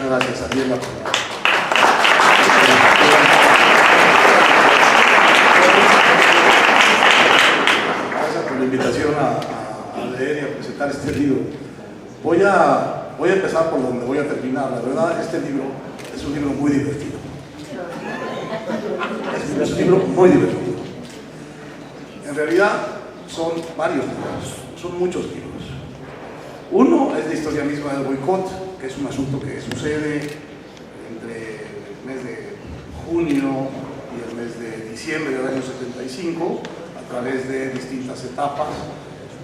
gracias, Ariela, por la invitación a leer y a presentar este libro. Voy a empezar por donde voy a terminar. La verdad, este libro es un libro muy divertido. Es un libro muy divertido. En realidad, son varios libros, son muchos libros. Uno es la historia misma del boicot, que es un asunto que sucede entre el mes de junio y el mes de diciembre del año 75, a través de distintas etapas,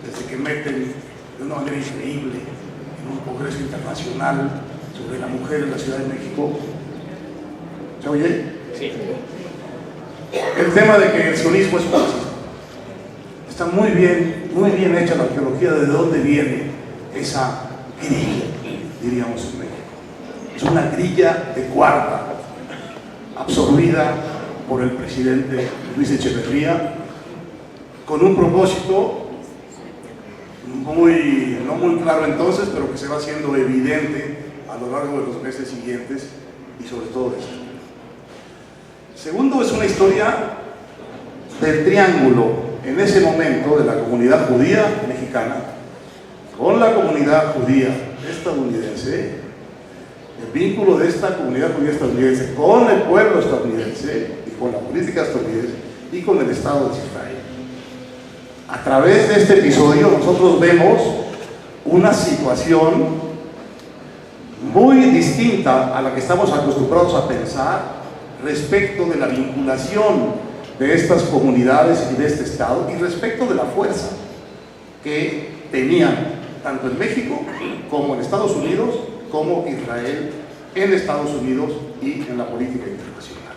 desde que meten de una manera increíble en un congreso internacional sobre la mujer en la Ciudad de México. ¿Se oye? Sí. El tema de que el sionismo es fascista. Está muy bien hecha la arqueología de dónde viene esa grilla, diríamos en México. Es una grilla de cuarta, absorbida por el presidente Luis Echeverría, con un propósito no muy claro entonces, pero que se va haciendo evidente a lo largo de los meses siguientes y sobre todo de este. Segundo, es una historia del triángulo en ese momento de la comunidad judía mexicana con la comunidad judía estadounidense, el vínculo de esta comunidad judía estadounidense con el pueblo estadounidense y con la política estadounidense y con el Estado de Israel. A través de este episodio nosotros vemos una situación muy distinta a la que estamos acostumbrados a pensar respecto de la vinculación de estas comunidades y de este Estado y respecto de la fuerza que tenían tanto en México como en Estados Unidos, como Israel en Estados Unidos y en la política internacional.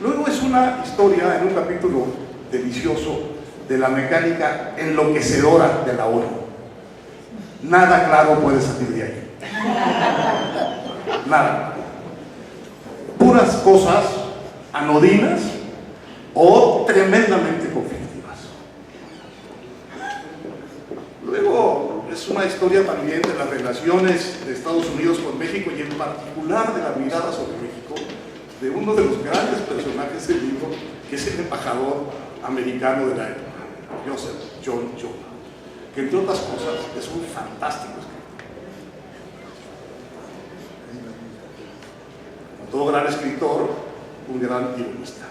Luego es una historia en un capítulo delicioso de la mecánica enloquecedora de la ONU. Nada claro puede salir de ahí. Nada. Puras cosas anodinas o tremendamente conflictivas. Luego es una historia también de las relaciones de Estados Unidos con México y en particular de la mirada sobre México de uno de los grandes personajes del libro, que es el embajador americano de la época, Joseph John Jones, que entre otras cosas es un fantástico escritor. Como todo gran escritor, un gran ironista.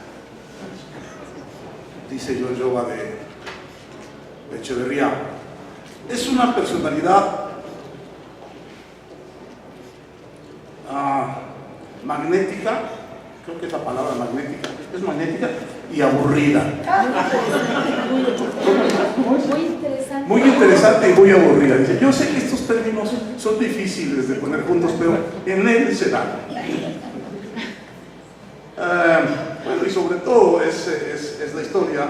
Dice John Jova de Echeverría, es una personalidad magnética, creo que es la palabra magnética, es magnética y aburrida. Muy interesante y muy aburrida. Dice, yo sé que estos términos son difíciles de poner juntos, pero en él se dan. Bueno, y sobre todo es la historia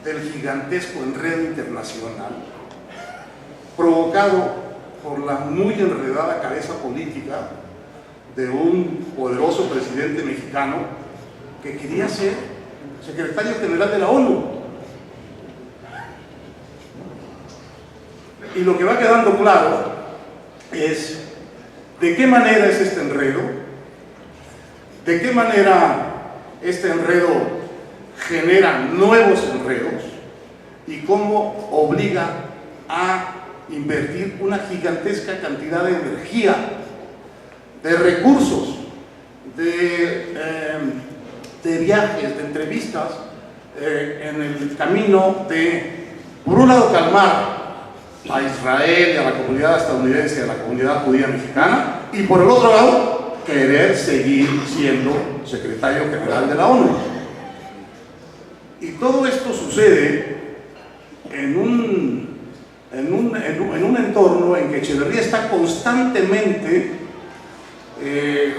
del gigantesco enredo internacional provocado por la muy enredada cabeza política de un poderoso presidente mexicano que quería ser secretario general de la ONU. Y lo que va quedando claro es de qué manera es este enredo, de qué manera este enredo genera nuevos enredos y cómo obliga a invertir una gigantesca cantidad de energía, de recursos, de viajes, de entrevistas en el camino de, por un lado, calmar a Israel y a la comunidad estadounidense y a la comunidad judía mexicana, y por el otro lado, querer seguir siendo secretario general de la ONU. Y todo esto sucede en un entorno en que Echeverría está constantemente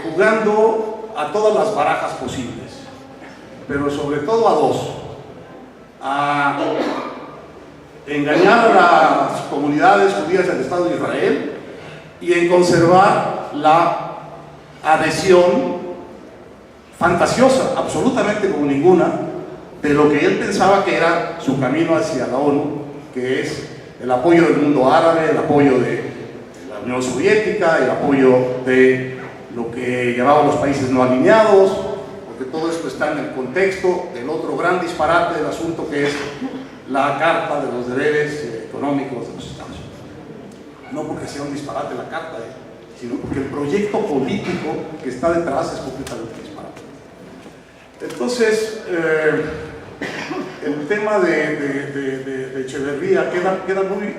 jugando a todas las barajas posibles, pero sobre todo a dos: a engañar a las comunidades judías del Estado de Israel y en conservar la adhesión fantasiosa, absolutamente como ninguna, de lo que él pensaba que era su camino hacia la ONU, que es el apoyo del mundo árabe, el apoyo de la Unión Soviética, el apoyo de lo que llamaban los países no alineados, porque todo esto está en el contexto del otro gran disparate del asunto, que es la Carta de los Deberes Económicos de los Estados Unidos. No porque sea un disparate la Carta, sino porque el proyecto político que está detrás es completamente disparate. Entonces, el tema de Echeverría queda muy...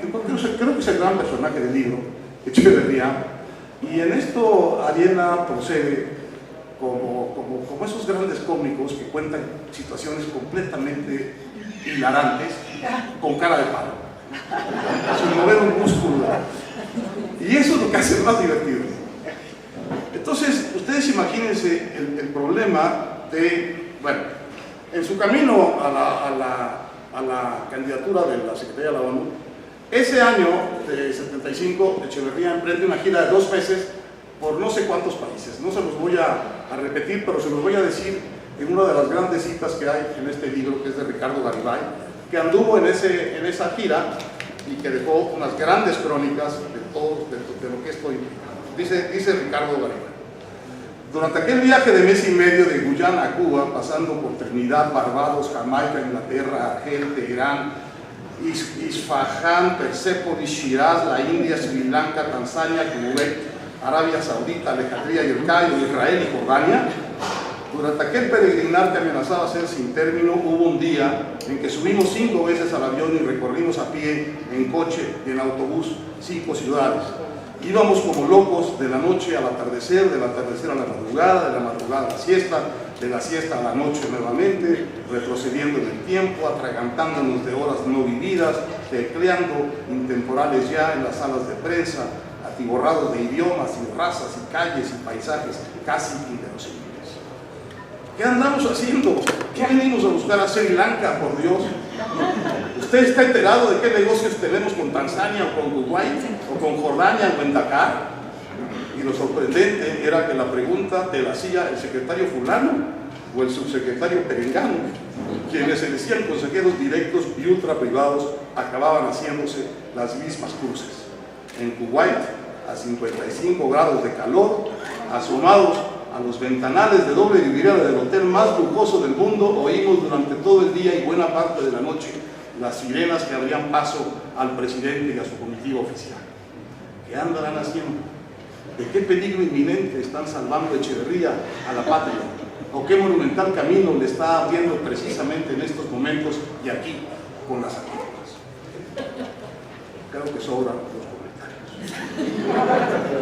Creo que es el gran personaje del libro, Echeverría, y en esto Ariela procede como esos grandes cómicos que cuentan situaciones completamente hilarantes con cara de palo, sin mover un músculo, y eso es lo que hace más divertido. Entonces, ustedes imagínense el problema de, bueno, en su camino a la candidatura de la Secretaría de la ONU, ese año de 75, Echeverría emprende una gira de 2 meses por no sé cuántos países. No se los voy a repetir, pero se los voy a decir en una de las grandes citas que hay en este libro, que es de Ricardo Garibay, que anduvo en esa gira y que dejó unas grandes crónicas de lo que esto implica. Dice Ricardo Garibay: durante aquel viaje de mes y medio de Guyana a Cuba, pasando por Trinidad, Barbados, Jamaica, Inglaterra, Argel, Teherán, Isfahán, Persépolis, Shiraz, la India, Sri Lanka, Tanzania, Kuwait, Arabia Saudita, Alejandría y el Cairo, Israel y Jordania, durante aquel peregrinar que amenazaba ser sin término, hubo un día en que subimos 5 veces al avión y recorrimos a pie, en coche y en autobús 5 ciudades. Íbamos como locos de la noche al atardecer, del atardecer a la madrugada, de la madrugada a la siesta, de la siesta a la noche nuevamente, retrocediendo en el tiempo, atragantándonos de horas no vividas, tecleando intemporales ya en las salas de prensa, atiborrados de idiomas y razas y calles y paisajes casi inverosímiles. ¿Qué andamos haciendo? ¿Qué venimos a buscar a Sri Lanka, por Dios? ¿Usted está enterado de qué negocios tenemos con Tanzania o con Kuwait o con Jordania o en Dakar? Y lo sorprendente era que la pregunta te la hacía el secretario fulano o el subsecretario perengano, quienes se decían consejeros directos y ultra privados acababan haciéndose las mismas cruces. En Kuwait, a 55 grados de calor, asomados a los ventanales de doble vidriera del hotel más lujoso del mundo, oímos durante todo el día y buena parte de la noche las sirenas que abrían paso al presidente y a su comitiva oficial. ¿Qué andarán haciendo? ¿De qué peligro inminente están salvando Echeverría a la patria? ¿O qué monumental camino le está abriendo precisamente en estos momentos y aquí con las actividades? Creo que sobran los comentarios.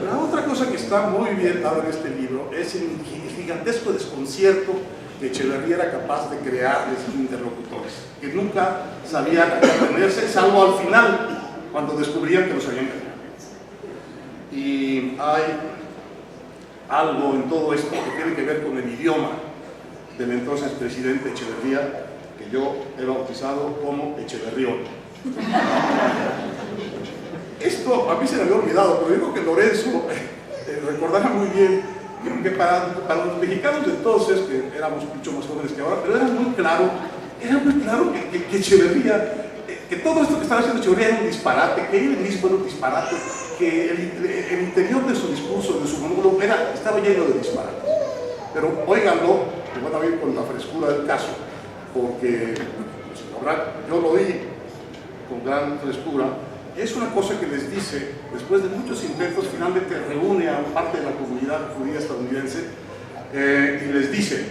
La otra cosa que está muy bien dada en este libro es el gigantesco desconcierto que Echeverría era capaz de crearles interlocutores, que nunca sabían a qué atenerse, salvo al final, cuando descubrían que los habían engañado. Y hay algo en todo esto que tiene que ver con el idioma del entonces presidente Echeverría, que yo he bautizado como Echeverrión. Esto a mí se me había olvidado, pero digo que Lorenzo recordará muy bien que para los mexicanos de entonces, que éramos mucho más jóvenes que ahora, pero era muy claro que Echeverría, que todo esto que estaba haciendo Echeverría era un disparate, que él mismo era un disparate, que el interior de su discurso, de su monólogo, estaba lleno de disparates. Pero óiganlo, que van a ver con la frescura del caso, porque pues, yo lo di con gran frescura. Es una cosa que les dice, después de muchos intentos, finalmente reúne a parte de la comunidad judía estadounidense y les dice,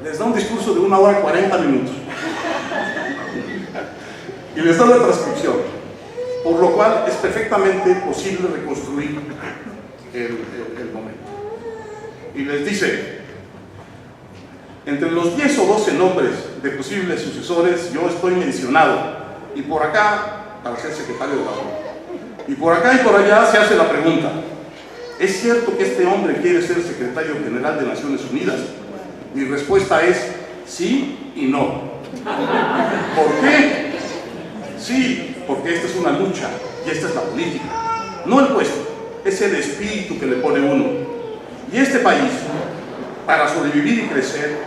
les da un discurso de 1 hora y 40 minutos y les da la transcripción, por lo cual es perfectamente posible reconstruir el momento. Y les dice, entre los 10 o 12 nombres de posibles sucesores yo estoy mencionado, y por acá para ser secretario de la ONU. Y por acá y por allá se hace la pregunta, ¿es cierto que este hombre quiere ser secretario general de Naciones Unidas? Mi respuesta es sí y no. ¿Por qué? Sí, porque esta es una lucha y esta es la política, no el puesto, es el espíritu que le pone uno. Y este país, para sobrevivir y crecer,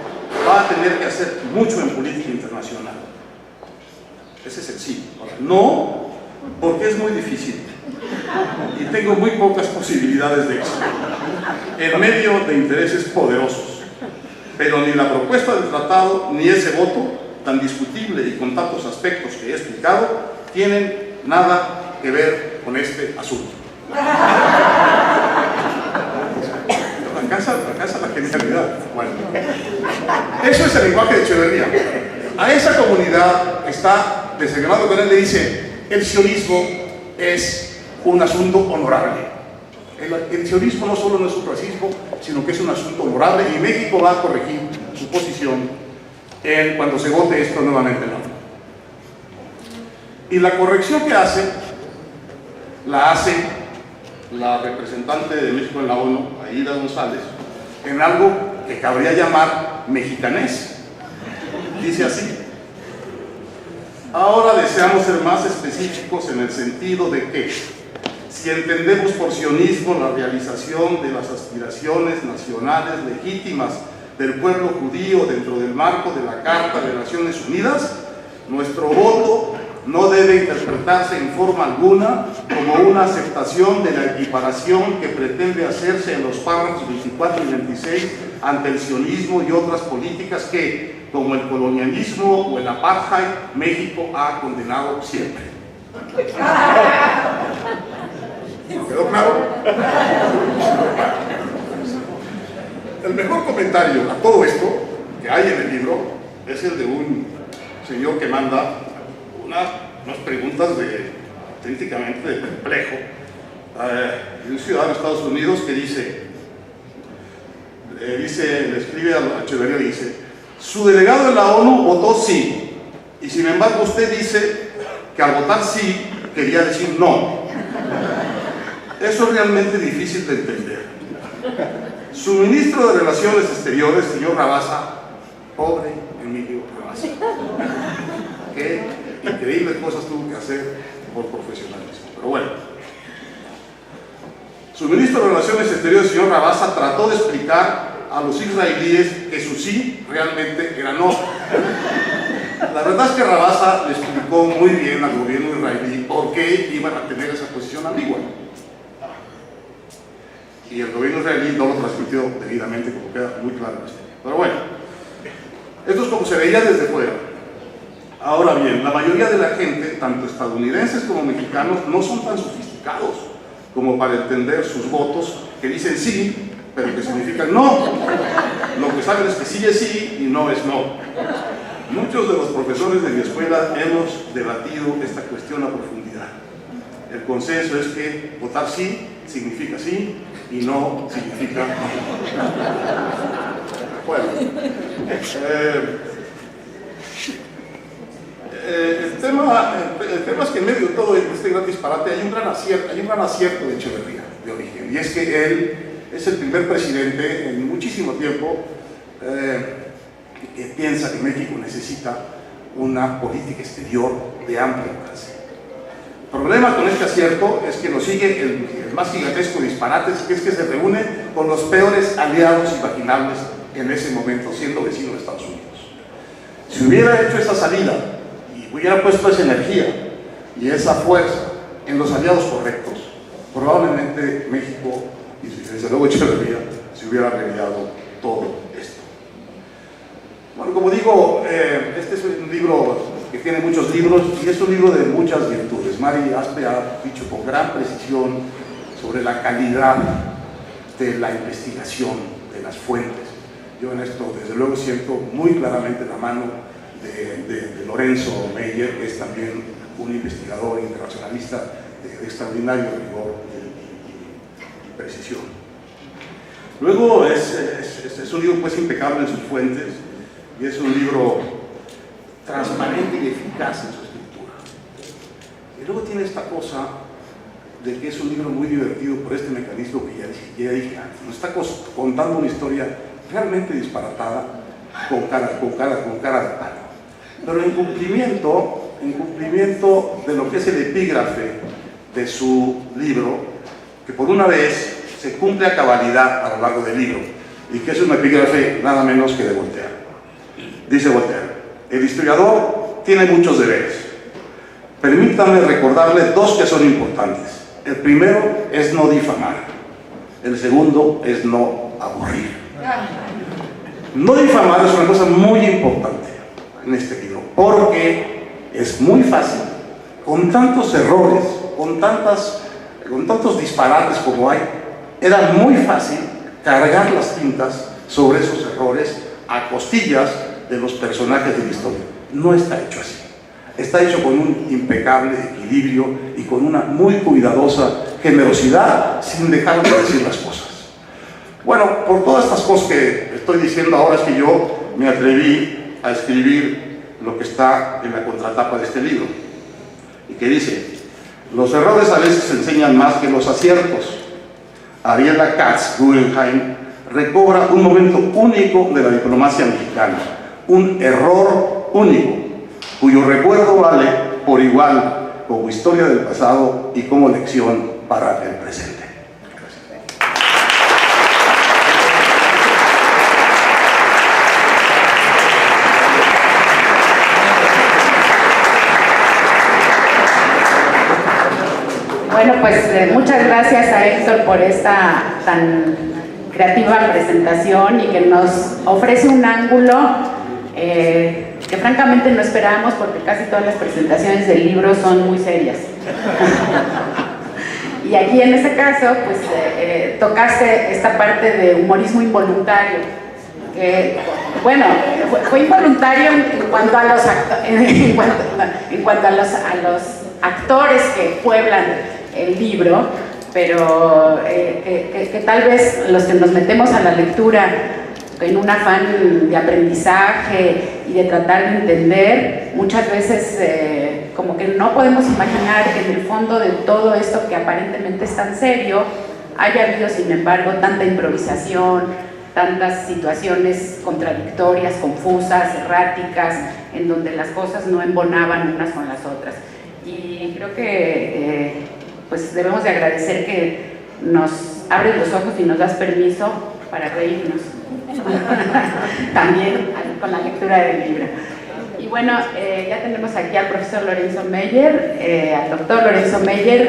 va a tener que hacer mucho en política internacional. Ese es el sí. No, porque es muy difícil. y tengo muy pocas posibilidades de éxito, en medio de intereses poderosos. Pero ni la propuesta del tratado, ni ese voto, tan discutible y con tantos aspectos que he explicado, tienen nada que ver con este asunto. Alcanza la genialidad. Bueno, eso es el lenguaje de Echeverría. A esa comunidad que está desenganado con él le dice: el sionismo es un asunto honorable. El sionismo no solo no es un racismo, sino que es un asunto honorable, y México va a corregir su posición cuando se vote esto nuevamente en la ONU. Y la corrección que la hace la representante de México en la ONU, Aida González, en algo que cabría llamar mexicanés. Dice así: ahora deseamos ser más específicos en el sentido de que, si entendemos por sionismo la realización de las aspiraciones nacionales legítimas del pueblo judío dentro del marco de la Carta de Naciones Unidas, nuestro voto no debe interpretarse en forma alguna como una aceptación de la equiparación que pretende hacerse en los párrafos 24 y 26 ante el sionismo y otras políticas que, como el colonialismo o el apartheid, México ha condenado siempre. ¿Quedó claro? El mejor comentario a todo esto que hay en el libro es el de un señor que manda unas preguntas auténticamente de perplejo, de un ciudadano de Estados Unidos que le escribe a Echeverría, dice: su delegado en la ONU votó sí, y sin embargo usted dice que al votar sí quería decir no. Eso es realmente difícil de entender. Su ministro de Relaciones Exteriores, señor Rabasa, pobre Emilio Rabasa, qué increíbles cosas tuvo que hacer por profesionalismo. Pero bueno, su ministro de Relaciones Exteriores, señor Rabasa, trató de explicar a los israelíes que su sí realmente era no. La verdad es que Rabasa le explicó muy bien al gobierno israelí por qué iban a tener esa posición ambigua. Y el gobierno israelí no lo transmitió debidamente, como queda muy claro en este. Pero bueno, esto es como se veía desde fuera. Ahora bien, la mayoría de la gente, tanto estadounidenses como mexicanos, no son tan sofisticados como para entender sus votos que dicen sí, pero que significan no. Lo que saben es que sí es sí y no es no. Muchos de los profesores de mi escuela hemos debatido esta cuestión a profundidad. El consenso es que votar sí significa sí y no significa no. Bueno, el tema es que en medio de todo este gran disparate hay un gran acierto de Echeverría de origen, y es que él es el primer presidente en muchísimo tiempo que piensa que México necesita una política exterior de amplia alcance. El problema con este acierto es que lo sigue el más gigantesco disparate, que es que se reúne con los peores aliados imaginables en ese momento, siendo vecino de Estados Unidos. Si hubiera hecho esa salida y hubiera puesto esa energía y esa fuerza en los aliados correctos, probablemente México, y desde luego Echeverría, se hubiera remediado todo esto. Bueno, como digo, este es un libro que tiene muchos libros y es un libro de muchas virtudes. Mari Aspe ha dicho con gran precisión sobre la calidad de la investigación, de las fuentes. Yo en esto, desde luego, siento muy claramente la mano de Lorenzo Meyer, que es también un investigador internacionalista de extraordinario rigor y precisión. Luego es un libro pues impecable en sus fuentes y es un libro transparente y eficaz en su escritura. Y luego tiene esta cosa de que es un libro muy divertido por este mecanismo que ya dije antes. Nos está contando una historia realmente disparatada con cara de palo. Pero en cumplimiento de lo que es el epígrafe de su libro, que por una vez se cumple a cabalidad a lo largo del libro, y que es un epígrafe nada menos que de Voltaire. Dice Voltaire: el historiador tiene muchos deberes. Permítame recordarle dos que son importantes. El primero es no difamar. El segundo es no aburrir. No difamar es una cosa muy importante en este libro, porque es muy fácil, con tantos errores, con tantos disparates como hay, era muy fácil cargar las tintas sobre esos errores a costillas de los personajes de la historia. No está hecho así. Está hecho con un impecable equilibrio y con una muy cuidadosa generosidad, sin dejar de decir las cosas. Bueno, por todas estas cosas que estoy diciendo ahora es que yo me atreví a escribir lo que está en la contratapa de este libro, y que dice: los errores a veces enseñan más que los aciertos. Ariela Katz Guggenheim recobra un momento único de la diplomacia mexicana, un error único, cuyo recuerdo vale por igual como historia del pasado y como lección para el presente. Bueno, pues muchas gracias a Héctor por esta tan creativa presentación y que nos ofrece un ángulo que francamente no esperábamos, porque casi todas las presentaciones del libro son muy serias. Y aquí en este caso, pues tocaste esta parte de humorismo involuntario. Bueno, fue involuntario en cuanto a los actores que pueblan el libro, pero que tal vez los que nos metemos a la lectura en un afán de aprendizaje y de tratar de entender, muchas veces como que no podemos imaginar que en el fondo de todo esto que aparentemente es tan serio haya habido, sin embargo, tanta improvisación, tantas situaciones contradictorias, confusas, erráticas, en donde las cosas no embonaban unas con las otras. Y creo que pues debemos de agradecer que nos abres los ojos y nos das permiso para reírnos también con la lectura del libro. Y bueno, ya tenemos aquí al profesor Lorenzo Meyer, al doctor Lorenzo Meyer.